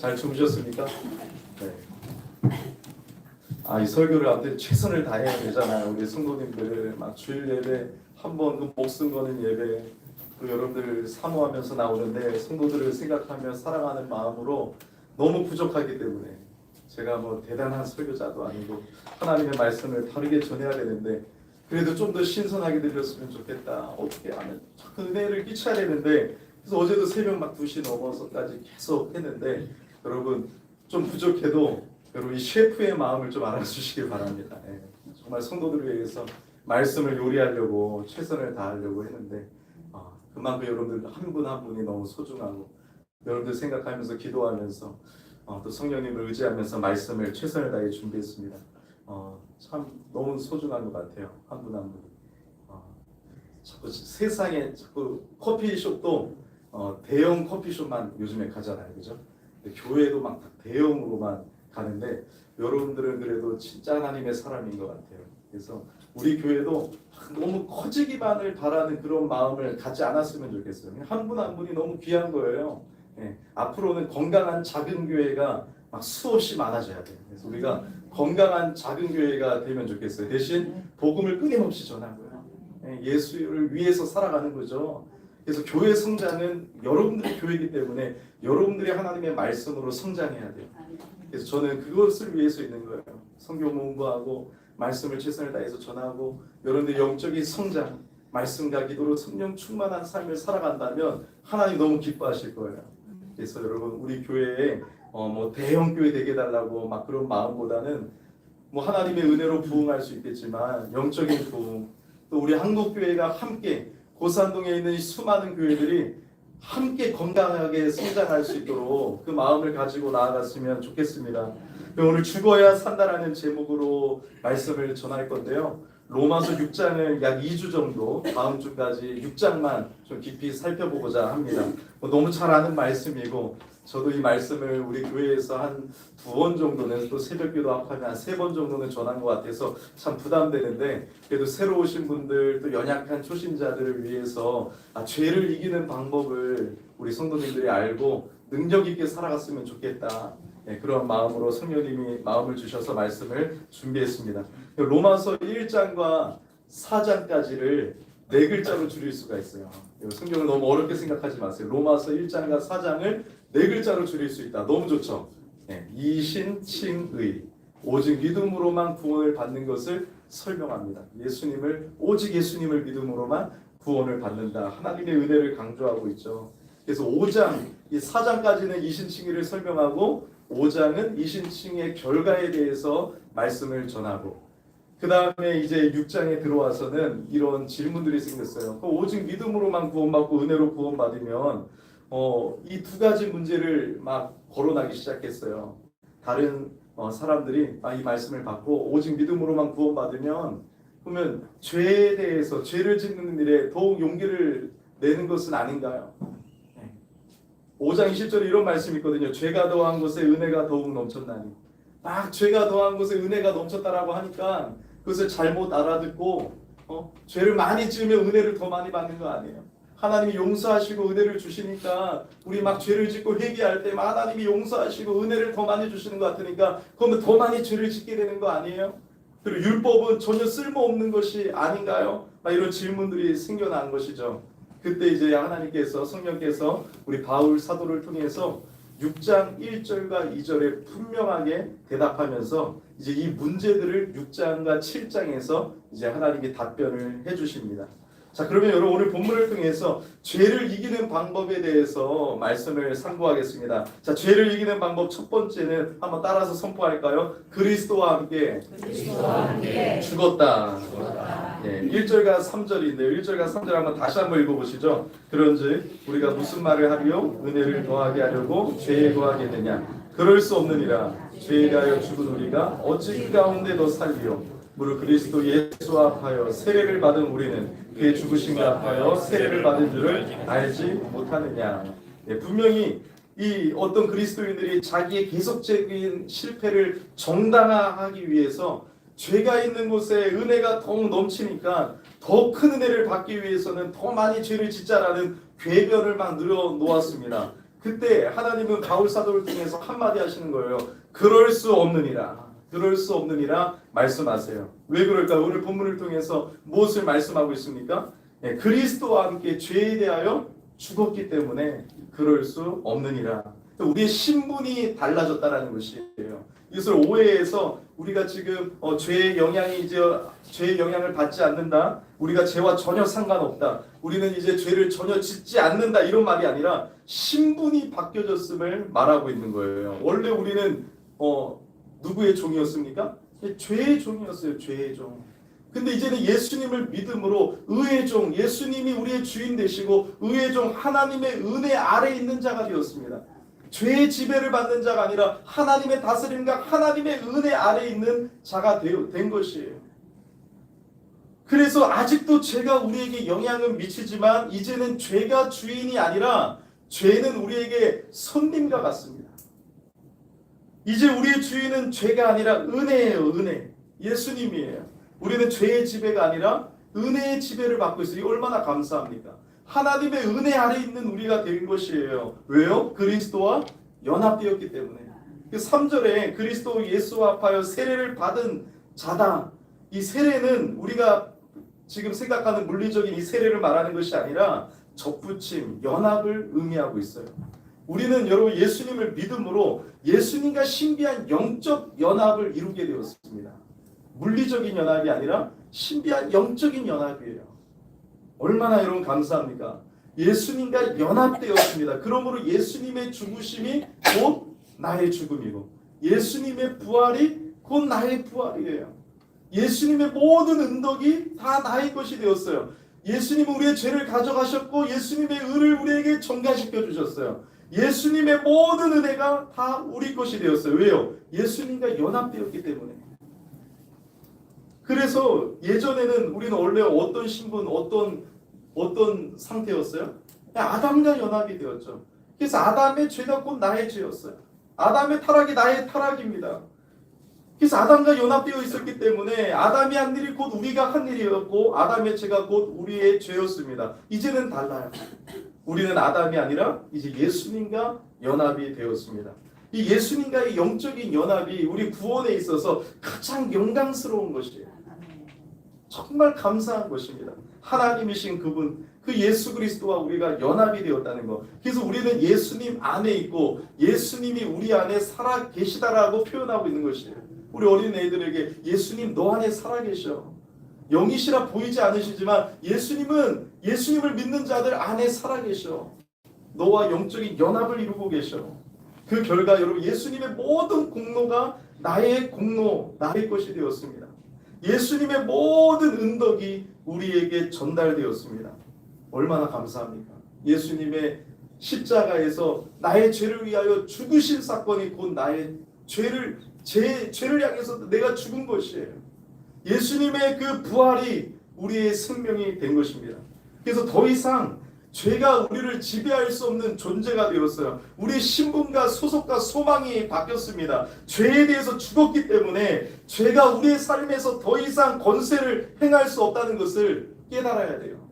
잘 주무셨습니까? 네. 이 설교를 아무튼 최선을 다해야 되잖아요. 우리 성도님들 막 주일 예배 한번 그 목숨 거는 예배 또 여러분들 사모하면서 나오는데 성도들을 생각하며 사랑하는 마음으로 너무 부족하기 때문에 제가 뭐 대단한 설교자도 아니고 하나님의 말씀을 다르게 전해야 되는데 그래도 좀 더 신선하게 들렸으면 좋겠다. 어떻게 하면 그 은혜를 끼쳐야 되는데 그래서 어제도 새벽 막 2시 넘어서까지 계속 했는데 여러분 좀 부족해도 여러분 이 셰프의 마음을 좀 알아주시길 바랍니다. 정말 성도들을 위해서 말씀을 요리하려고 최선을 다하려고 했는데 그만큼 여러분들 한 분 한 분이 너무 소중하고 여러분들 생각하면서 기도하면서 또 성령님을 의지하면서 말씀을 최선을 다해 준비했습니다. 참 너무 소중한 것 같아요. 한 분 한 분이. 자꾸 세상에 자꾸 커피숍도 대형 커피숍만 요즘에 가잖아요, 그죠? 교회도 막 대형으로만 가는데 여러분들은 그래도 진짜 하나님의 사람인 것 같아요. 그래서 우리 교회도 너무 커지기만을 바라는 그런 마음을 갖지 않았으면 좋겠어요. 한 분 한 분이 너무 귀한 거예요. 앞으로는 건강한 작은 교회가 막 수없이 많아져야 돼요. 그래서 우리가 건강한 작은 교회가 되면 좋겠어요. 대신 복음을 끊임없이 전하고요. 예수를 위해서 살아가는 거죠. 그래서 교회 성장은 여러분들의 교회이기 때문에 여러분들이 하나님의 말씀으로 성장해야 돼요. 그래서 저는 그것을 위해서 있는 거예요. 성경 공부하고 말씀을 최선을 다해서 전하고 여러분들 영적인 성장, 말씀과 기도로 성령 충만한 삶을 살아간다면 하나님 너무 기뻐하실 거예요. 그래서 여러분 우리 교회에 뭐 대형 교회 되게 해달라고 막 그런 마음보다는 뭐 하나님의 은혜로 부흥할 수 있겠지만 영적인 부흥 또 우리 한국 교회가 함께 고산동에 있는 수많은 교회들이 함께 건강하게 성장할 수 있도록 그 마음을 가지고 나아갔으면 좋겠습니다. 오늘 죽어야 산다라는 제목으로 말씀을 전할 건데요. 로마서 6장을 약 2주 정도 다음 주까지 6장만 좀 깊이 살펴보고자 합니다. 너무 잘 아는 말씀이고 저도 이 말씀을 우리 교회에서 한 2번 정도는 또 새벽기도 합하면 한 3번 정도는 전한 것 같아서 참 부담되는데 그래도 새로 오신 분들 또 연약한 초신자들을 위해서 죄를 이기는 방법을 우리 성도님들이 알고 능력 있게 살아갔으면 좋겠다. 그런 마음으로 성령님이 마음을 주셔서 말씀을 준비했습니다. 로마서 1장과 4장까지를 4글자로 줄일 수가 있어요. 성경을 너무 어렵게 생각하지 마세요. 로마서 1장과 4장을 4글자로 줄일 수 있다. 너무 좋죠. 이신칭의 오직 믿음으로만 구원을 받는 것을 설명합니다. 오직 예수님을 믿음으로만 구원을 받는다. 하나님의 은혜를 강조하고 있죠. 그래서 5장, 이 4장까지는 이신칭의를 설명하고 5장은 이신칭의 결과에 대해서 말씀을 전하고 그 다음에 이제 6장에 들어와서는 이런 질문들이 생겼어요. 오직 믿음으로만 구원받고 은혜로 구원받으면 이 2가지 문제를 막 거론하기 시작했어요. 다른 사람들이 이 말씀을 받고 오직 믿음으로만 구원받으면 그러면 죄에 대해서 죄를 짓는 일에 더욱 용기를 내는 것은 아닌가요? 5장 20절에 이런 말씀이 있거든요. 죄가 더한 곳에 은혜가 더욱 넘쳤나니. 막 죄가 더한 곳에 은혜가 넘쳤다라고 하니까 그것을 잘못 알아듣고 죄를 많이 지으면 은혜를 더 많이 받는 거 아니에요. 하나님이 용서하시고 은혜를 주시니까 우리 막 죄를 짓고 회개할 때 하나님이 용서하시고 은혜를 더 많이 주시는 것 같으니까 그러면 더 많이 죄를 짓게 되는 거 아니에요? 그리고 율법은 전혀 쓸모없는 것이 아닌가요? 막 이런 질문들이 생겨난 것이죠. 그때 이제 하나님께서 성령께서 우리 바울 사도를 통해서 6장 1절과 2절에 분명하게 대답하면서 이제 이 문제들을 6장과 7장에서 이제 하나님이 답변을 해주십니다. 자, 그러면 여러분 오늘 본문을 통해서 죄를 이기는 방법에 대해서 말씀을 상고하겠습니다. 자, 죄를 이기는 방법 첫 번째는 한번 따라서 선포할까요? 그리스도와 함께 죽었다. 1절과 3절인데요. 1절과 3절 다시 한번 읽어보시죠. 그런즉 우리가 무슨 말을 하리요? 은혜를 더하게 하려고 죄에 거하겠느냐? 그럴 수 없느니라. 죄에 대하여 죽은 우리가 어찌 그 가운데 더 살리요? 무릇 그리스도 예수와 합하여 세례를 받은 우리는 그의 죽으심과 합하여 세례를 받은 줄을 알지 못하느냐. 분명히 이 어떤 그리스도인들이 자기의 계속적인 실패를 정당화하기 위해서 죄가 있는 곳에 은혜가 더욱 넘치니까 더 큰 은혜를 받기 위해서는 더 많이 죄를 짓자라는 궤변을 막 늘어놓았습니다. 그때 하나님은 바울 사도를 통해서 한마디 하시는 거예요. 그럴 수 없느니라. 그럴 수 없느니라 말씀하세요. 왜 그럴까요? 오늘 본문을 통해서 무엇을 말씀하고 있습니까? 네, 그리스도와 함께 죄에 대하여 죽었기 때문에 그럴 수 없느니라. 우리의 신분이 달라졌다라는 것이에요. 이것을 오해해서 우리가 지금 죄의 영향을 받지 않는다. 우리가 죄와 전혀 상관없다. 우리는 이제 죄를 전혀 짓지 않는다. 이런 말이 아니라 신분이 바뀌어졌음을 말하고 있는 거예요. 원래 우리는 누구의 종이었습니까? 죄의 종이었어요. 죄의 종. 근데 이제는 예수님을 믿음으로 의의 종, 예수님이 우리의 주인 되시고 의의 종, 하나님의 은혜 아래 있는 자가 되었습니다. 죄의 지배를 받는 자가 아니라 하나님의 다스림과 하나님의 은혜 아래 있는 자가 된 것이에요. 그래서 아직도 죄가 우리에게 영향을 미치지만 이제는 죄가 주인이 아니라 죄는 우리에게 손님과 같습니다. 이제 우리의 주인은 죄가 아니라 은혜예요. 은혜. 예수님이에요. 우리는 죄의 지배가 아니라 은혜의 지배를 받고 있어요. 이게 얼마나 감사합니까? 하나님의 은혜 아래 있는 우리가 된 것이에요. 왜요? 그리스도와 연합되었기 때문에. 3절에 그리스도 예수와 합하여 세례를 받은 자다. 이 세례는 우리가 지금 생각하는 물리적인 이 세례를 말하는 것이 아니라 접붙임, 연합을 의미하고 있어요. 우리는 여러분 예수님을 믿음으로 예수님과 신비한 영적 연합을 이루게 되었습니다. 물리적인 연합이 아니라 신비한 영적인 연합이에요. 얼마나 여러분 감사합니까? 예수님과 연합되었습니다. 그러므로 예수님의 죽으심이 곧 나의 죽음이고 예수님의 부활이 곧 나의 부활이에요. 예수님의 모든 은덕이 다 나의 것이 되었어요. 예수님은 우리의 죄를 가져가셨고 예수님의 의를 우리에게 전가시켜 주셨어요. 예수님의 모든 은혜가 다 우리 것이 되었어요. 왜요? 예수님과 연합되었기 때문에. 그래서 예전에는 우리는 원래 어떤 신분, 어떤 상태였어요? 아담과 연합이 되었죠. 그래서 아담의 죄가 곧 나의 죄였어요. 아담의 타락이 나의 타락입니다. 그래서 아담과 연합되어 있었기 때문에 아담이 한 일이 곧 우리가 한 일이었고 아담의 죄가 곧 우리의 죄였습니다. 이제는 달라요. 우리는 아담이 아니라 이제 예수님과 연합이 되었습니다. 이 예수님과의 영적인 연합이 우리 구원에 있어서 가장 영광스러운 것이에요. 정말 감사한 것입니다. 하나님이신 그분, 그 예수 그리스도와 우리가 연합이 되었다는 것. 그래서 우리는 예수님 안에 있고 예수님이 우리 안에 살아 계시다라고 표현하고 있는 것이에요. 우리 어린 애들에게 예수님 너 안에 살아 계셔. 영이시라 보이지 않으시지만 예수님은 예수님을 믿는 자들 안에 살아 계셔. 너와 영적인 연합을 이루고 계셔. 그 결과 여러분 예수님의 모든 공로가 나의 공로, 나의 것이 되었습니다. 예수님의 모든 은덕이 우리에게 전달되었습니다. 얼마나 감사합니까? 예수님의 십자가에서 나의 죄를 위하여 죽으신 사건이 곧 나의 죄를 향해서 내가 죽은 것이에요. 예수님의 그 부활이 우리의 생명이 된 것입니다. 그래서 더 이상 죄가 우리를 지배할 수 없는 존재가 되었어요. 우리의 신분과 소속과 소망이 바뀌었습니다. 죄에 대해서 죽었기 때문에 죄가 우리의 삶에서 더 이상 권세를 행할 수 없다는 것을 깨달아야 돼요.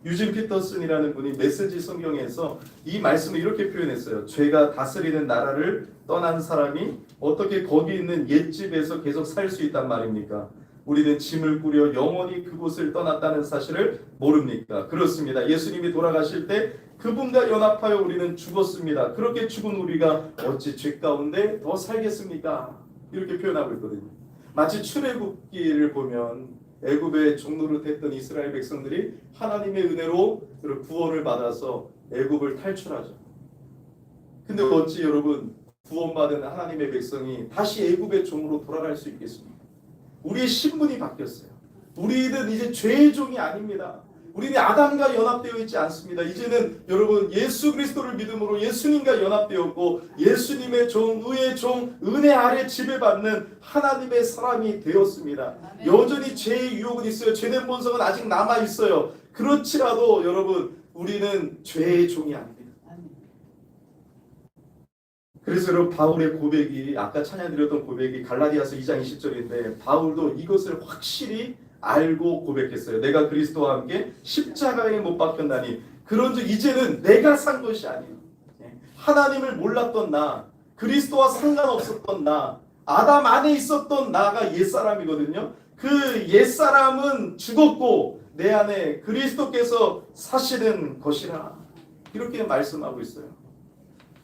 유진 피터슨이라는 분이 메시지 성경에서 이 말씀을 이렇게 표현했어요. 죄가 다스리는 나라를 떠난 사람이 어떻게 거기 있는 옛집에서 계속 살 수 있단 말입니까? 우리는 짐을 꾸려 영원히 그곳을 떠났다는 사실을 모릅니까? 그렇습니다. 예수님이 돌아가실 때 그분과 연합하여 우리는 죽었습니다. 그렇게 죽은 우리가 어찌 죄 가운데 더 살겠습니까? 이렇게 표현하고 있거든요. 마치 출애굽기를 보면 애굽의 종노릇했던 이스라엘 백성들이 하나님의 은혜로 구원을 받아서 애굽을 탈출하죠. 근데 어찌 여러분 구원받은 하나님의 백성이 다시 애굽의 종으로 돌아갈 수 있겠습니까? 우리의 신분이 바뀌었어요. 우리는 이제 죄의 종이 아닙니다. 우리는 아담과 연합되어 있지 않습니다. 이제는 여러분 예수 그리스도를 믿음으로 예수님과 연합되었고 예수님의 종, 의의 종, 은혜 아래 지배받는 하나님의 사람이 되었습니다. 여전히 죄의 유혹은 있어요. 죄된 본성은 아직 남아있어요. 그렇지라도 여러분 우리는 죄의 종이 아닙니다. 그래서 여러분 바울의 고백이 아까 찬양드렸던 고백이 갈라디아서 2장 20절인데 바울도 이것을 확실히 알고 고백했어요. 내가 그리스도와 함께 십자가에 못 박혔나니 그런즉 이제는 내가 산 것이 아니요 하나님을 몰랐던 나, 그리스도와 상관없었던 나, 아담 안에 있었던 나가 옛사람이거든요. 그 옛사람은 죽었고 내 안에 그리스도께서 사시는 것이라, 이렇게 말씀하고 있어요.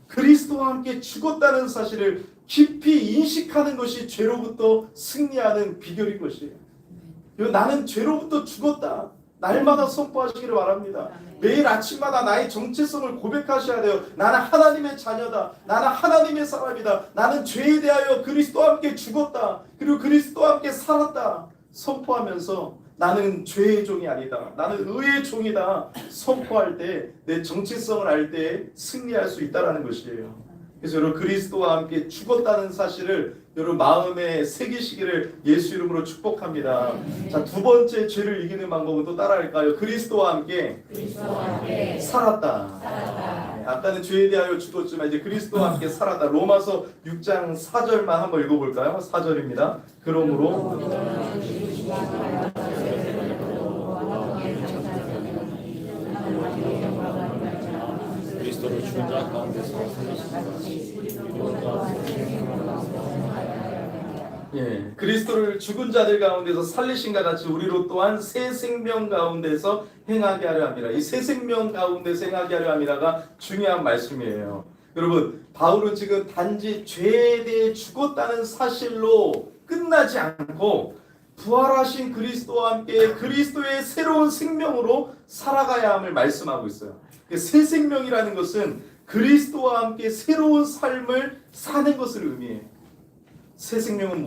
그리스도와 함께 죽었다는 사실을 깊이 인식하는 것이 죄로부터 승리하는 비결인 것이에요. 나는 죄로부터 죽었다. 날마다 선포하시기를 바랍니다. 매일 아침마다 나의 정체성을 고백하셔야 돼요. 나는 하나님의 자녀다. 나는 하나님의 사람이다. 나는 죄에 대하여 그리스도와 함께 죽었다. 그리고 그리스도와 함께 살았다. 선포하면서 나는 죄의 종이 아니다. 나는 의의 종이다. 선포할 때 내 정체성을 알 때 승리할 수 있다는 것이에요. 그래서 여러분, 그리스도와 함께 죽었다는 사실을 여러분 마음에 새기시기를 예수 이름으로 축복합니다. 자, 두 번째 죄를 이기는 방법은 또 따라할까요? 그리스도와 함께 살았다. 아까는 죄에 대하여 죽었지만 이제 그리스도와 함께 살았다. 로마서 6장 4절만 한번 읽어볼까요? 4절입니다. 그러므로 그리스도를 죽은 자 가운데서 그리스도를 죽은 자들 가운데서 살리신과 같이 우리로 또한 새 생명 가운데서 행하게 하려 함이라. 이 새 생명 가운데서 행하게 하려 함이라가 중요한 말씀이에요. 여러분, 바울은 지금 단지 죄에 대해 죽었다는 사실로 끝나지 않고 부활하신 그리스도와 함께 그리스도의 새로운 생명으로 살아가야 함을 말씀하고 있어요. 새 생명이라는 것은 그리스도와 함께 새로운 삶을 사는 것을 의미해요. 새 생명은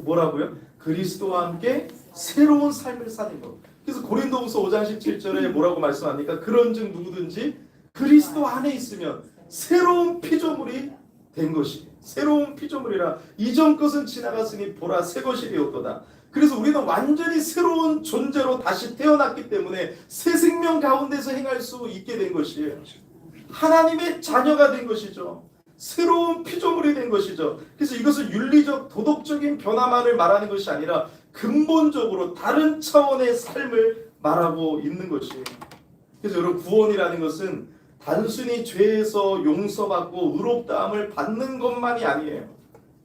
뭐라고요? 그리스도와 함께 새로운 삶을 사는 것. 그래서 고린도후서 5장 17절에 뭐라고 말씀합니까? 그런즉 누구든지 그리스도 안에 있으면 새로운 피조물이 된 것이, 새로운 피조물이라 이전 것은 지나갔으니 보라 새 것이 되었도다. 그래서 우리는 완전히 새로운 존재로 다시 태어났기 때문에 새 생명 가운데서 행할 수 있게 된 것이에요. 하나님의 자녀가 된 것이죠. 새로운 피조물이 된 것이죠. 그래서 이것은 윤리적 도덕적인 변화만을 말하는 것이 아니라 근본적으로 다른 차원의 삶을 말하고 있는 것이에요. 그래서 여러분, 구원이라는 것은 단순히 죄에서 용서받고 의롭다함을 받는 것만이 아니에요.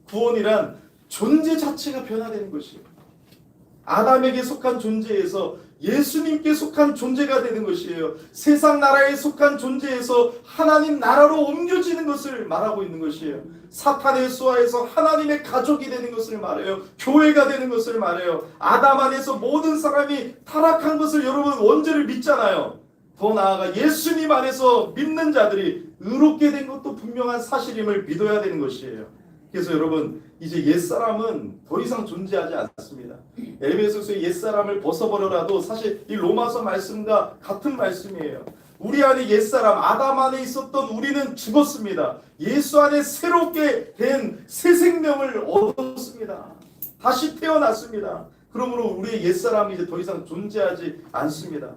구원이란 존재 자체가 변화되는 것이에요. 아담에게 속한 존재에서 예수님께 속한 존재가 되는 것이에요. 세상 나라에 속한 존재에서 하나님 나라로 옮겨지는 것을 말하고 있는 것이에요. 사탄의 수하에서 하나님의 가족이 되는 것을 말해요. 교회가 되는 것을 말해요. 아담 안에서 모든 사람이 타락한 것을 여러분 원죄를 믿잖아요. 더 나아가 예수님 안에서 믿는 자들이 의롭게 된 것도 분명한 사실임을 믿어야 되는 것이에요. 그래서 여러분, 이제 옛사람은 더 이상 존재하지 않습니다. 에베소서의 옛사람을 벗어버려라도 사실 이 로마서 말씀과 같은 말씀이에요. 우리 안에 옛사람 아담 안에 있었던 우리는 죽었습니다. 예수 안에 새롭게 된 새 생명을 얻었습니다. 다시 태어났습니다. 그러므로 우리의 옛사람이 이제 더 이상 존재하지 않습니다.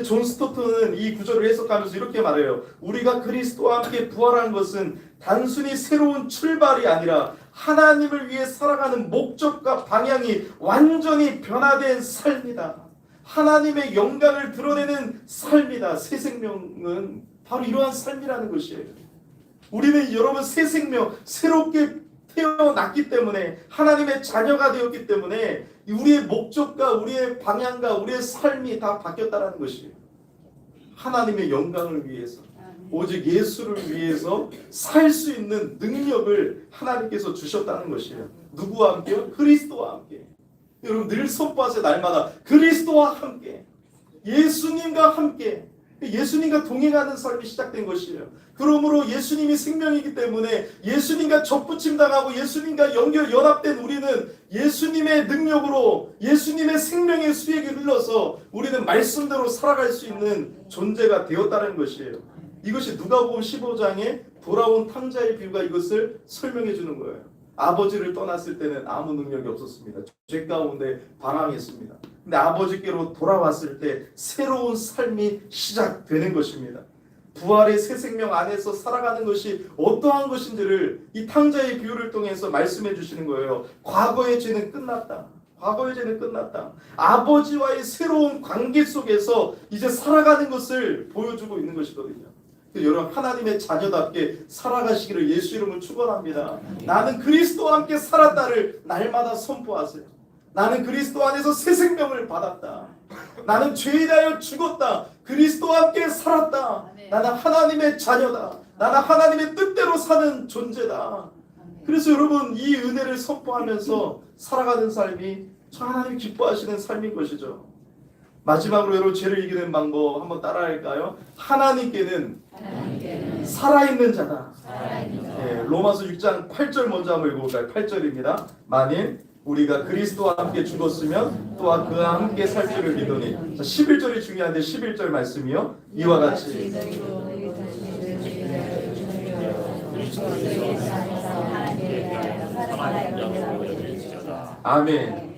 존 스토트는 이 구절을 해석하면서 이렇게 말해요. 우리가 그리스도와 함께 부활한 것은 단순히 새로운 출발이 아니라 하나님을 위해 살아가는 목적과 방향이 완전히 변화된 삶이다. 하나님의 영광을 드러내는 삶이다. 새 생명은 바로 이러한 삶이라는 것이에요. 우리는 여러분 새 생명, 새롭게 태어났기 때문에 하나님의 자녀가 되었기 때문에 우리의 목적과 우리의 방향과 우리의 삶이 다 바뀌었다는 것이에요. 하나님의 영광을 위해서, 오직 예수를 위해서 살 수 있는 능력을 하나님께서 주셨다는 것이에요. 누구와 함께요? 그리스도와 함께. 여러분 늘 선포하세요. 날마다 그리스도와 함께, 예수님과 함께, 예수님과 동행하는 삶이 시작된 것이에요. 그러므로 예수님이 생명이기 때문에 예수님과 접붙임당하고 예수님과 연합된 우리는 예수님의 능력으로 예수님의 생명의 수액이 흘러서 우리는 말씀대로 살아갈 수 있는 존재가 되었다는 것이에요. 이것이 누가복음 15장에 돌아온 탕자의 비유가 이것을 설명해 주는 거예요. 아버지를 떠났을 때는 아무 능력이 없었습니다. 죄 가운데 방황했습니다. 근데 아버지께로 돌아왔을 때 새로운 삶이 시작되는 것입니다. 부활의 새 생명 안에서 살아가는 것이 어떠한 것인지를 이 탕자의 비유를 통해서 말씀해 주시는 거예요. 과거의 죄는 끝났다. 과거의 죄는 끝났다. 아버지와의 새로운 관계 속에서 이제 살아가는 것을 보여주고 있는 것이거든요. 여러분 하나님의 자녀답게 살아가시기를 예수 이름으로 축원합니다. 나는 그리스도와 함께 살았다를 날마다 선포하세요. 나는 그리스도 안에서 새 생명을 받았다. 나는 죄에 대하여 죽었다. 그리스도와 함께 살았다. 나는 하나님의 자녀다. 나는 하나님의 뜻대로 사는 존재다. 그래서 여러분 이 은혜를 선포하면서 살아가는 삶이 저 하나님 기뻐하시는 삶인 것이죠. 마지막으로 여러분 죄를 이기는 방법 한번 따라할까요? 하나님께는 살아있는 자다. 로마서 6장 8절 먼저 한번 읽어볼까요? 8절입니다. 만일 우리가 그리스도와 함께 죽었으면 또한 그와 함께 살 줄을 믿으니. 자, 11절이 중요한데 11절 말씀이요. 이와 같이 아멘.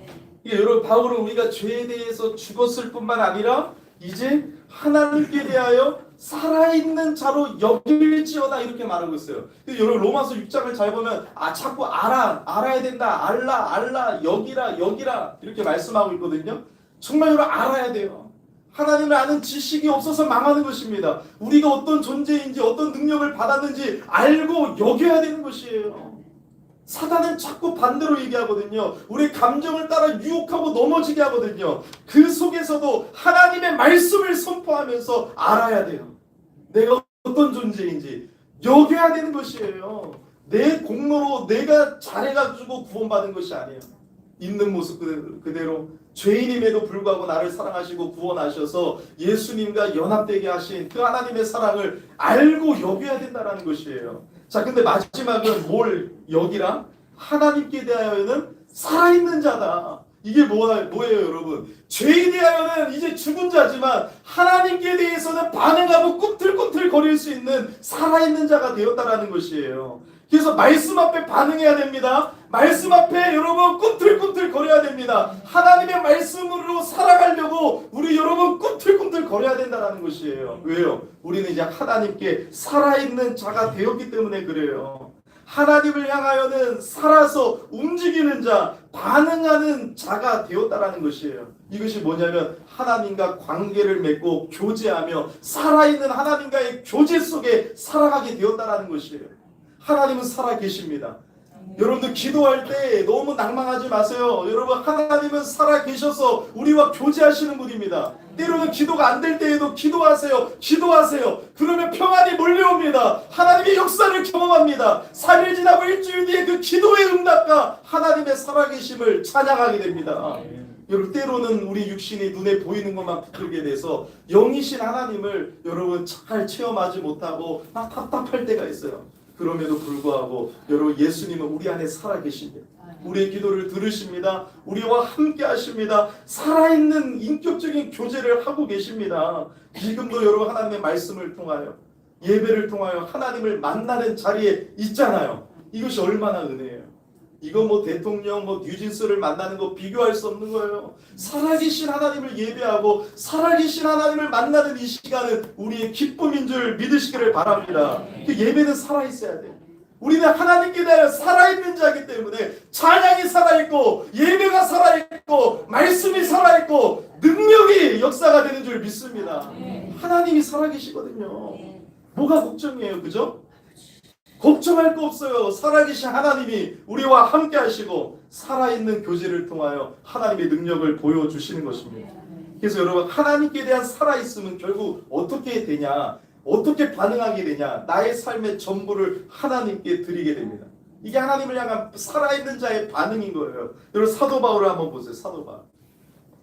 이게 여러분 바울은 우리가 죄에 대해서 죽었을 뿐만 아니라 이제 하나님께 대하여 살아있는 자로 여길지어다 이렇게 말하고 있어요. 여러분 로마서 6장을 잘 보면 자꾸 알아야 된다. 알라 여기라 이렇게 말씀하고 있거든요. 정말 여러분 알아야 돼요. 하나님을 아는 지식이 없어서 망하는 것입니다. 우리가 어떤 존재인지 어떤 능력을 받았는지 알고 여겨야 되는 것이에요. 사단은 자꾸 반대로 얘기하거든요. 우리 감정을 따라 유혹하고 넘어지게 하거든요. 그 속에서도 하나님의 말씀을 선포하면서 알아야 돼요. 내가 어떤 존재인지 여겨야 되는 것이에요. 내 공로로 내가 잘해가지고 구원받은 것이 아니에요. 있는 모습 그대로 죄인임에도 불구하고 나를 사랑하시고 구원하셔서 예수님과 연합되게 하신 그 하나님의 사랑을 알고 여겨야 된다는 것이에요. 자, 근데 마지막은 뭘 여기라? 하나님께 대하여는 살아있는 자다. 이게 뭐예요, 여러분? 죄에 대하여는 이제 죽은 자지만 하나님께 대해서는 반응하고 꿈틀꿈틀 거릴 수 있는 살아있는 자가 되었다라는 것이에요. 그래서 말씀 앞에 반응해야 됩니다. 말씀 앞에 여러분 꿈틀꿈틀 거려야 됩니다. 하나님의 말씀으로 살아가려고 우리 여러분 꿈틀꿈틀 거려야 된다는 것이에요. 왜요? 우리는 이제 하나님께 살아있는 자가 되었기 때문에 그래요. 하나님을 향하여는 살아서 움직이는 자, 반응하는 자가 되었다라는 것이에요. 이것이 뭐냐면 하나님과 관계를 맺고 교제하며 살아있는 하나님과의 교제 속에 살아가게 되었다라는 것이에요. 하나님은 살아계십니다. 여러분들 기도할 때 너무 낭망하지 마세요. 여러분 하나님은 살아계셔서 우리와 교제하시는 분입니다. 때로는 기도가 안 될 때에도 기도하세요. 그러면 평안이 몰려옵니다. 하나님의 역사를 경험합니다. 3일 지나고 일주일 뒤에 그 기도의 응답과 하나님의 살아계심을 찬양하게 됩니다. 여러분 때로는 우리 육신이 눈에 보이는 것만 붙들게 돼서 영이신 하나님을 여러분 잘 체험하지 못하고 막 답답할 때가 있어요. 그럼에도 불구하고 여러분 예수님은 우리 안에 살아계십니다. 우리의 기도를 들으십니다. 우리와 함께 하십니다. 살아있는 인격적인 교제를 하고 계십니다. 지금도 여러분 하나님의 말씀을 통하여 예배를 통하여 하나님을 만나는 자리에 있잖아요. 이것이 얼마나 은혜예요. 이거 뭐 대통령 뉴진스를 만나는 거 비교할 수 없는 거예요. 살아계신 하나님을 예배하고 살아계신 하나님을 만나는 이 시간은 우리의 기쁨인 줄 믿으시기를 바랍니다. 그 예배는 살아있어야 돼요. 우리는 하나님께 대하여 살아있는 자이기 때문에 찬양이 살아있고 예배가 살아있고 말씀이 살아있고 능력이 역사가 되는 줄 믿습니다. 하나님이 살아계시거든요. 뭐가 걱정이에요, 그죠? 걱정할 거 없어요. 살아계신 하나님이 우리와 함께 하시고 살아있는 교제를 통하여 하나님의 능력을 보여주시는 것입니다. 그래서 여러분 하나님께 대한 살아있음은 결국 어떻게 되냐, 어떻게 반응하게 되냐, 나의 삶의 전부를 하나님께 드리게 됩니다. 이게 하나님을 향한 살아있는 자의 반응인 거예요. 여러분 사도 바울을 한번 보세요. 사도 바울,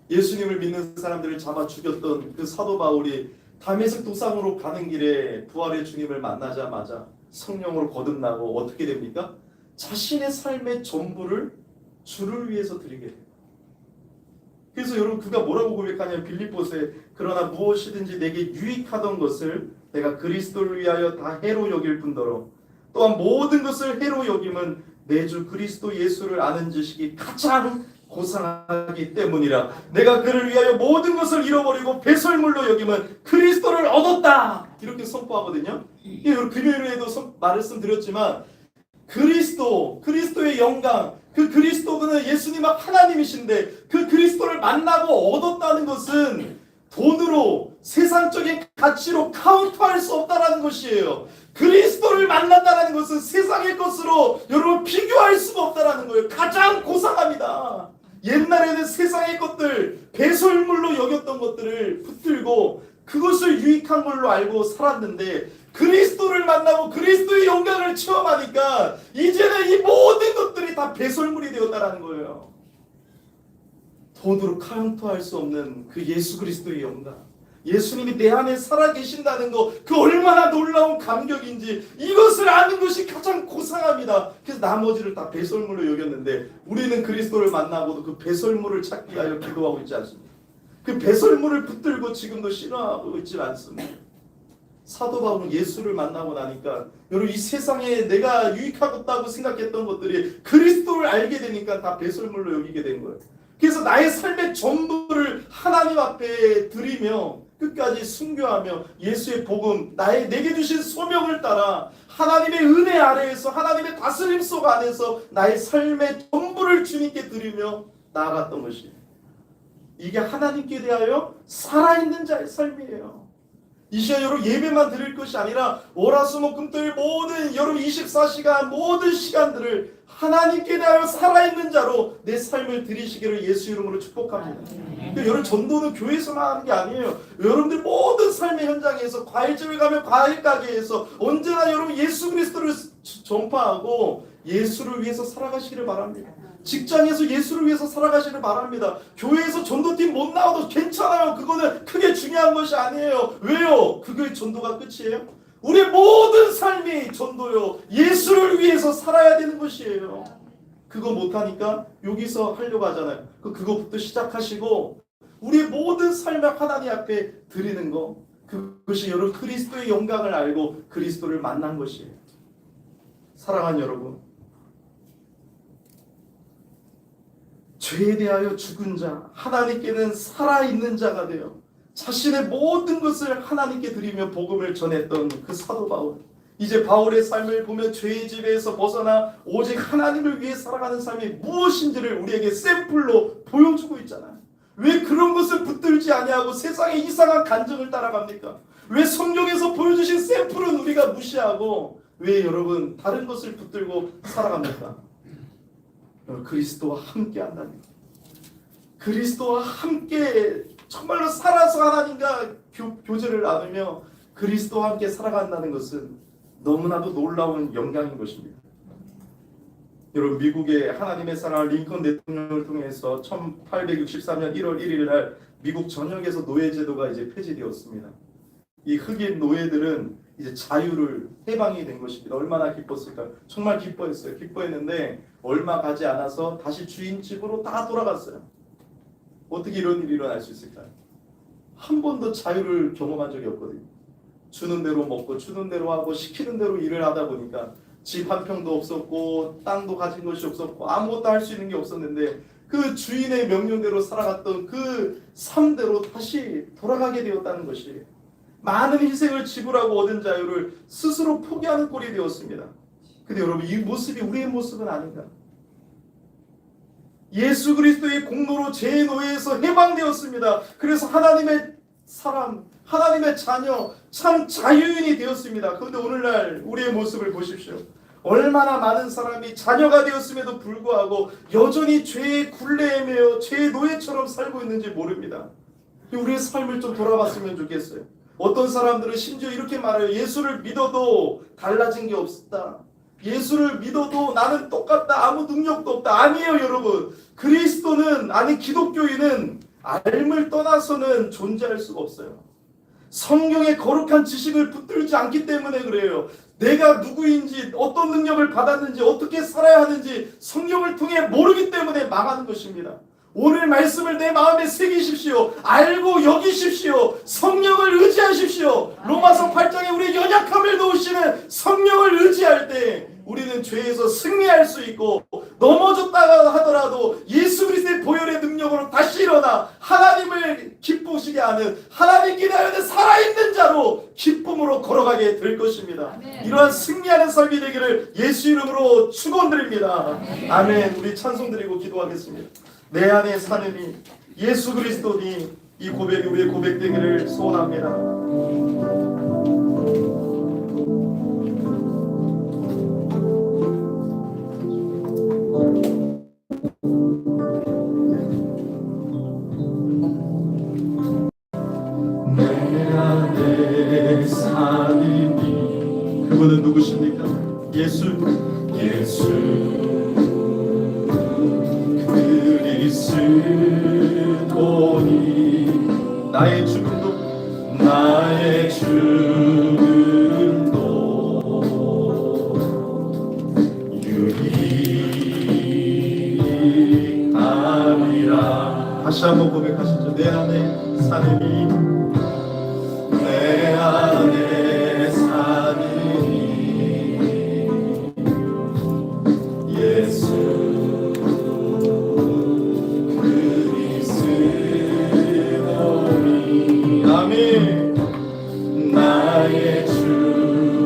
예수님을 믿는 사람들을 잡아 죽였던 그 사도 바울이 다메섹 도상으로 가는 길에 부활의 주님을 만나자마자 성령으로 거듭나고 어떻게 됩니까? 자신의 삶의 전부를 주를 위해서 드리게 돼요. 그래서 여러분 그가 뭐라고 고백하냐면 빌립보서에 그러나 무엇이든지 내게 유익하던 것을 내가 그리스도를 위하여 다 해로 여길 뿐더러 또한 모든 것을 해로 여김은 내 주 그리스도 예수를 아는 지식이 가장 고상하기 때문이라. 내가 그를 위하여 모든 것을 잃어버리고 배설물로 여김은 그리스도를 얻었다. 이렇게 선포하거든요. 여러분 금요일에도 말씀드렸지만 그리스도의 영광, 그 그리스도는 예수님은 하나님이신데 그 그리스도를 만나고 얻었다는 것은 돈으로 세상적인 가치로 카운트할 수 없다라는 것이에요. 그리스도를 만난다는 것은 세상의 것으로 여러분 비교할 수가 없다라는 거예요. 가장 고상합니다. 옛날에는 세상의 것들, 배설물로 여겼던 것들을 붙들고 그것을 유익한 걸로 알고 살았는데 그리스도를 만나고 그리스도의 영광을 체험하니까 이제는 이 모든 것들이 다 배설물이 되었다라는 거예요. 돈으로 카운트할 수 없는 그 예수 그리스도의 영광, 예수님이 내 안에 살아계신다는 거, 그 얼마나 놀라운 감격인지 이것을 아는 것이 가장 고상합니다. 그래서 나머지를 다 배설물로 여겼는데 우리는 그리스도를 만나고도 그 배설물을 찾기 위하여 기도하고 있지 않습니다. 그 배설물을 붙들고 지금도 신앙하고 있지 않습니다. 사도 바울은 예수를 만나고 나니까 여러분 이 세상에 내가 유익하겠다고 생각했던 것들이 그리스도를 알게 되니까 다 배설물로 여기게 된 거예요. 그래서 나의 삶의 전부를 하나님 앞에 드리며 끝까지 순교하며 예수의 복음, 내게 주신 소명을 따라 하나님의 은혜 아래에서 하나님의 다스림 속 안에서 나의 삶의 전부를 주님께 드리며 나아갔던 것이에요. 이게 하나님께 대하여 살아있는 자의 삶이에요. 이 시간 여러분 예배만 드릴 것이 아니라 월화수목금토일 모든 여러분 24시간 모든 시간들을 하나님께 대하여 살아있는 자로 내 삶을 드리시기를 예수 이름으로 축복합니다. 그러니까 여러분 전도는 교회에서만 하는 게 아니에요. 여러분들 모든 삶의 현장에서 과일집을 가면 과일 가게에서 언제나 여러분 예수 그리스도를 전파하고 예수를 위해서 살아가시기를 바랍니다. 직장에서 예수를 위해서 살아가시길 바랍니다. 교회에서 전도팀 못 나와도 괜찮아요. 그거는 크게 중요한 것이 아니에요. 왜요? 그게 전도가 끝이에요? 우리 모든 삶이 전도요. 예수를 위해서 살아야 되는 것이에요. 그거 못하니까 여기서 하려고 하잖아요. 그거부터 시작하시고 우리 모든 삶을 하나님 앞에 드리는 거, 그것이 여러분 그리스도의 영광을 알고 그리스도를 만난 것이에요. 사랑하는 여러분, 죄에 대하여 죽은 자, 하나님께는 살아있는 자가 되어 자신의 모든 것을 하나님께 드리며 복음을 전했던 그 사도 바울, 이제 바울의 삶을 보면 죄의 지배에서 벗어나 오직 하나님을 위해 살아가는 삶이 무엇인지를 우리에게 샘플로 보여주고 있잖아요. 왜 그런 것을 붙들지 아니하고 세상의 이상한 간증을 따라갑니까? 왜 성경에서 보여주신 샘플은 우리가 무시하고 왜 여러분 다른 것을 붙들고 살아갑니까? 그리스도와 함께 한다는 것, 그리스도와 함께 정말로 살아서 하나님과 교제를 나누며 그리스도와 함께 살아간다는 것은 너무나도 놀라운 영광인 것입니다. 여러분 미국의 하나님의 사랑 링컨 대통령을 통해서 1863년 1월 1일 날 미국 전역에서 노예제도가 이제 폐지되었습니다. 이 흑인 노예들은 이제 자유를 해방이 된 것입니다. 얼마나 기뻤을까요? 정말 기뻐했어요. 기뻐했는데 얼마 가지 않아서 다시 주인 집으로 다 돌아갔어요. 어떻게 이런 일이 일어날 수 있을까요? 한 번도 자유를 경험한 적이 없거든요. 주는 대로 먹고 주는 대로 하고 시키는 대로 일을 하다 보니까 집 한 평도 없었고 땅도 가진 것이 없었고 아무것도 할 수 있는 게 없었는데 그 주인의 명령대로 살아갔던 그 삶대로 다시 돌아가게 되었다는 것이에요. 많은 희생을 지불하고 얻은 자유를 스스로 포기하는 꼴이 되었습니다. 근데 여러분 이 모습이 우리의 모습은 아닌가? 예수 그리스도의 공로로 죄의 노예에서 해방되었습니다. 그래서 하나님의 사람, 하나님의 자녀, 참 자유인이 되었습니다. 그런데 오늘날 우리의 모습을 보십시오. 얼마나 많은 사람이 자녀가 되었음에도 불구하고 여전히 죄의 굴레에 매여 죄의 노예처럼 살고 있는지 모릅니다. 우리의 삶을 좀 돌아봤으면 좋겠어요. 어떤 사람들은 심지어 이렇게 말해요. 예수를 믿어도 달라진 게 없다. 예수를 믿어도 나는 똑같다. 아무 능력도 없다. 아니에요, 여러분. 그리스도는, 아니 기독교인은 알을 떠나서는 존재할 수가 없어요. 성경의 거룩한 지식을 붙들지 않기 때문에 그래요. 내가 누구인지, 어떤 능력을 받았는지, 어떻게 살아야 하는지 성경을 통해 모르기 때문에 망하는 것입니다. 오늘 말씀을 내 마음에 새기십시오. 알고 여기십시오. 성령을 의지하십시오. 로마서 8장에 우리의 연약함을 도우시는 성령을 의지할 때 우리는 죄에서 승리할 수 있고, 넘어졌다가 하더라도 예수 그리스도의 보혈의 능력으로 다시 일어나 하나님을 기쁘시게 하는, 하나님께 대하여 살아있는 자로 기쁨으로 걸어가게 될 것입니다. 아멘. 이러한 승리하는 삶이 되기를 예수 이름으로 축원드립니다. 아멘. 우리 찬송 드리고 기도하겠습니다. 내 안에 사느니 예수 그리스도니 이 고백이 우리의 고백되기를 소원합니다. 내 안에 사는 이 그분은 누구십니까? 예수 그리스도니 나의 죽음도 유익함이라. 다시 한번 고백하시죠. 내 안에 사는 이 내 안에 사는 이 예수 그리스도니 아멘. 나의 죽음도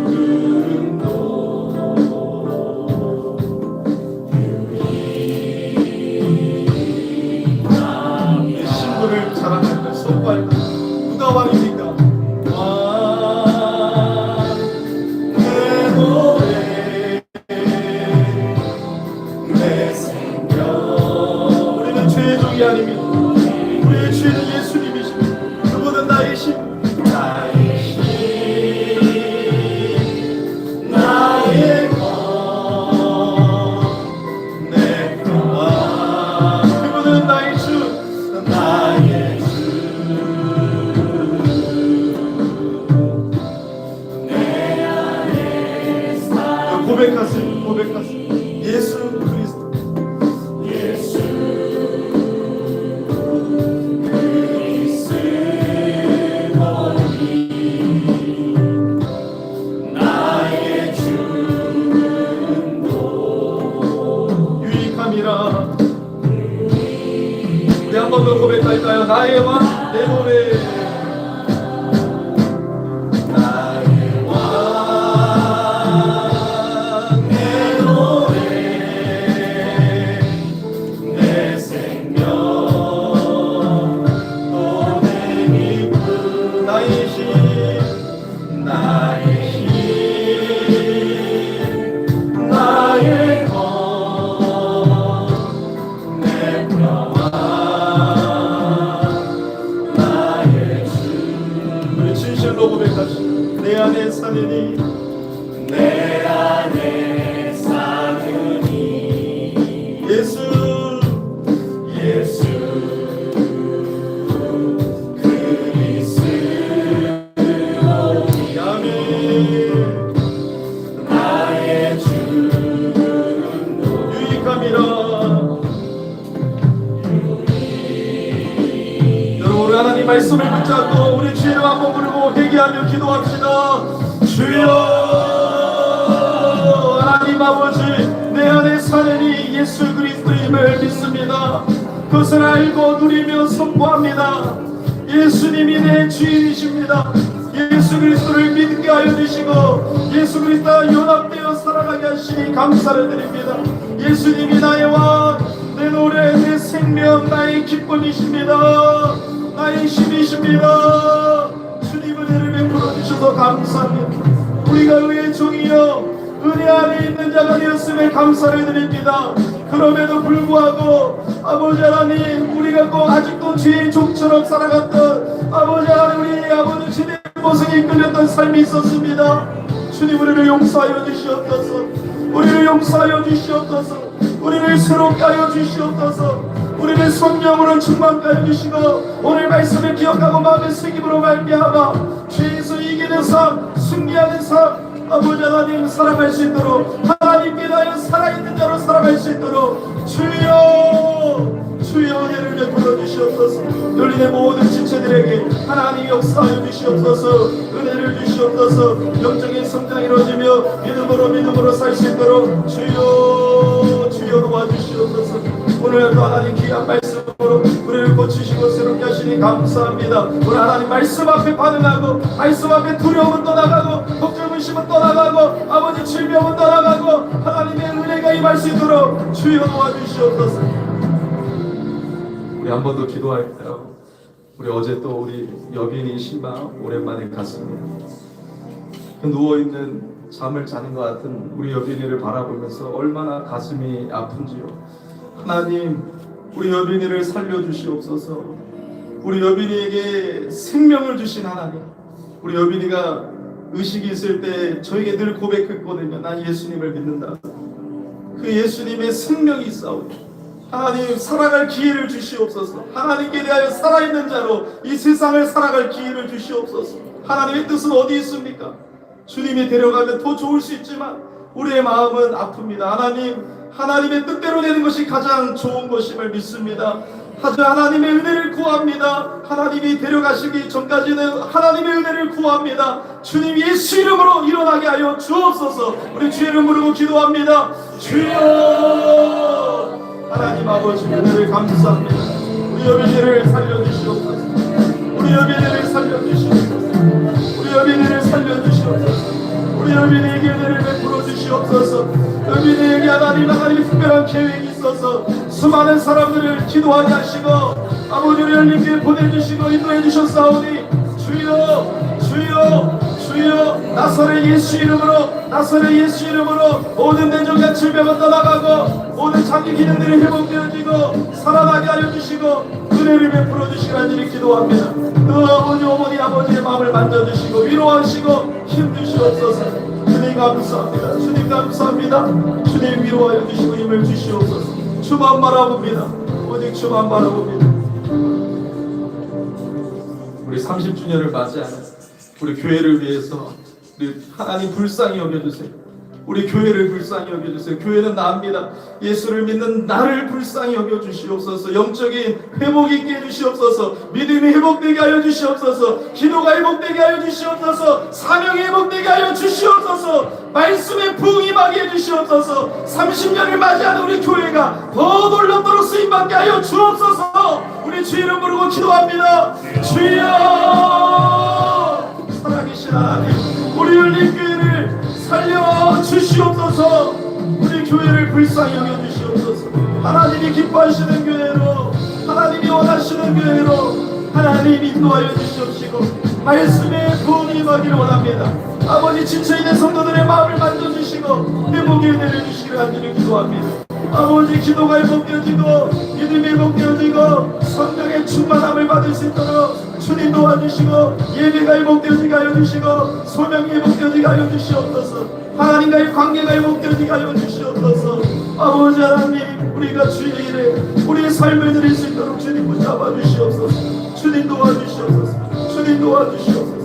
유익함이라. 신부를 자랑할 때 손발 누가 왕입니까? 아닙니다. 우리의 주인은 예수님이십니다. 그분은 나의 힘, 나의 것, 내 평화. 그분은 나의 주, 나의 주. 내 안에 사. 고백하세요. 예수 그리스도. 우리 한 번 더 고백할까요? 나의 왕, 내 노래. 나의 왕, 내 노래, 내 생명, 또 내 기쁨. 나의 힘, 나의 힘, 나의 것, 내 평화. 고백하시오. 내 안에 사느니 내 안에 사느니 예수 그리스도니 아멘. 나의 죽음도 유익함이라. 여러분 우리 하나님 말씀을 붙잡고 우리 주의를 한번 부르고 회개하며 기도합시다. 주여 하나님 아버지, 내 안에 사느니 예수 그리스도임을 믿습니다. 그것을 알고 누리며 선포합니다. 예수님이 내 주인이십니다. 예수 그리스도를 믿게 하여 주시고 예수 그리스도와 연합되어 살아가게 하시니 감사를 드립니다. 예수님이 나의 왕, 내 노래, 내 생명, 나의 기쁨이십니다. 나의 힘이십니다. 주님은 은혜를 베풀어 주셔서 감사합니다. 우리가 의의 종이여 은혜 안에 있는 자가 되었음에 감사를 드립니다. 그럼에도 불구하고 아버지 하나님, 우리가 꼭 아직도 죄의 종처럼 살아갔던 아버지 하나님, 우리 아버지 주님의 모습에 이끌렸던 삶이 있었습니다. 주님 우리를 용서하여 주시옵소서. 우리를 용서하여 주시옵소서. 우리를 새롭게 하여 주시옵소서. 우리를 성령으로 충만케 하여 주시고 오늘 말씀을 기억하고 마음의 새김으로 말미암아 죄에서 이기는 삶, 승리하는 삶, 아버지 하나님 살아갈 수 있도록, 하나님께 대하여 살아있는 자로 살아갈 수 있도록 주여 은혜를 베풀어 주시옵소서. 열린의 모든 지체들에게 하나님 역사하여 주시옵소서. 은혜를 주시옵소서. 영적인 성장이 이루어지며 믿음으로 살 수 있도록 주여 도와주시옵소서. 오늘도 하나님 귀한 말씀으로 우리를 고치시고 새롭게 하시니 감사합니다. 오늘 하나님 말씀 앞에 반응하고 말씀 앞에 두려움은 떠나가고 걱정 의심은 떠나가고 아버지 질병은 떠나가고 하나님의 은혜가 임할 수 있도록 주여 도와주시옵소서. 우리 한 번 더 기도할까요? 우리 어제 또 우리 여빈이 신방 오랜만에 갔습니다. 그 누워있는 잠을 자는 것 같은 우리 여빈이를 바라보면서 얼마나 가슴이 아픈지요. 하나님, 우리 여빈이를 살려주시옵소서. 우리 여빈이에게 생명을 주신 하나님, 우리 여빈이가 의식이 있을 때 저에게 늘 고백했거든요. 난 예수님을 믿는다. 그 예수님의 생명이 있사오니 하나님, 살아갈 기회를 주시옵소서. 하나님께 대하여 살아있는 자로 이 세상을 살아갈 기회를 주시옵소서. 하나님의 뜻은 어디 있습니까? 주님이 데려가면 더 좋을 수 있지만 우리의 마음은 아픕니다. 하나님, 하나님의 뜻대로 되는 것이 가장 좋은 것임을 믿습니다. 하지만 하나님의 은혜를 구합니다. 하나님이 데려가시기 전까지는 하나님의 은혜를 구합니다. 주님 예수 이름으로 일어나게 하여 주옵소서. 우리 주의 이름 부르고 기도합니다. 주여, 하나님 아버지 은혜를 감사합니다. 우리 여빈이를 살려주시옵소서. 우리 여빈이를 살려주시옵소서. 우리 여빈이를 살려주시옵소서. 우리 여빈이에게 은혜를 베풀어 주시옵소서. 여빈이에게 하나님의 특별한 계획이 있어서 수많은 사람들을 기도하게 하시고 아버지를 열림께 보내주시고 인도해 주셨사오니 주여, 주여, 주여, 나사렛 예수 이름으로, 나사렛 예수 이름으로 모든 내종과 질병은 떠나가고 모든 장기 기능들이 회복되어지고 살아나게 하여 주시고 은혜를 베풀어 주시기를 기도합니다. 그 아버지 어머니 아버지의 마음을 만져주시고 위로하시고 힘주시옵소서. 주님 감사합니다. 주님 감사합니다. 주님 위로하여 주시고 힘을 주시옵소서. 주만 바라봅니다. 오직 주만 바라봅니다. 우리 30주년을 맞이하는 우리 교회를 위해서 우리 하나님 불쌍히 여겨주세요. 우리 교회를 불쌍히 여겨주세요. 교회는 나입니다. 예수를 믿는 나를 불쌍히 여겨주시옵소서. 영적인 회복이 있게 해주시옵소서. 믿음이 회복되게 하여 주시옵소서. 기도가 회복되게 하여 주시옵소서. 사명이 회복되게 하여 주시옵소서. 말씀의 부흥이 임하게 해주시옵소서. 30년을 맞이하는 우리 교회가 더 놀랍도록 쓰임받게 하여 주옵소서. 우리 주 이름 부르고 기도합니다. 주여, 살아계신 하나님, 우리 열린교회를 살려주시옵소서. 우리 교회를 불쌍히 여겨주시옵소서. 하나님이 기뻐하시는 교회로, 하나님이 원하시는 교회로 하나님 인도하여 주시옵시고 말씀의 부흥이 임하기를 원합니다. 아버지, 지쳐있는 성도들의 마음을 만져주시고 회복의 은혜를 주시기를 간절히 기도합니다. 아버지, 기도가 회복되어지고 믿음이 회복되어지고 성령의 충만함을 받을 수 있도록 주님 도와주시고 예배가 회복되어지게 하여 주시고 소명이 회복되어지게 하여 주시옵소서. 하나님과의 관계가 회복되어지게 하여 주시옵소서. 아버지 하나님, 우리가 주의 일에 우리의 삶을 드릴 수 있도록 주님 붙잡아 주시옵소서. 주님 도와주시옵소서. 주님 도와주시옵소서.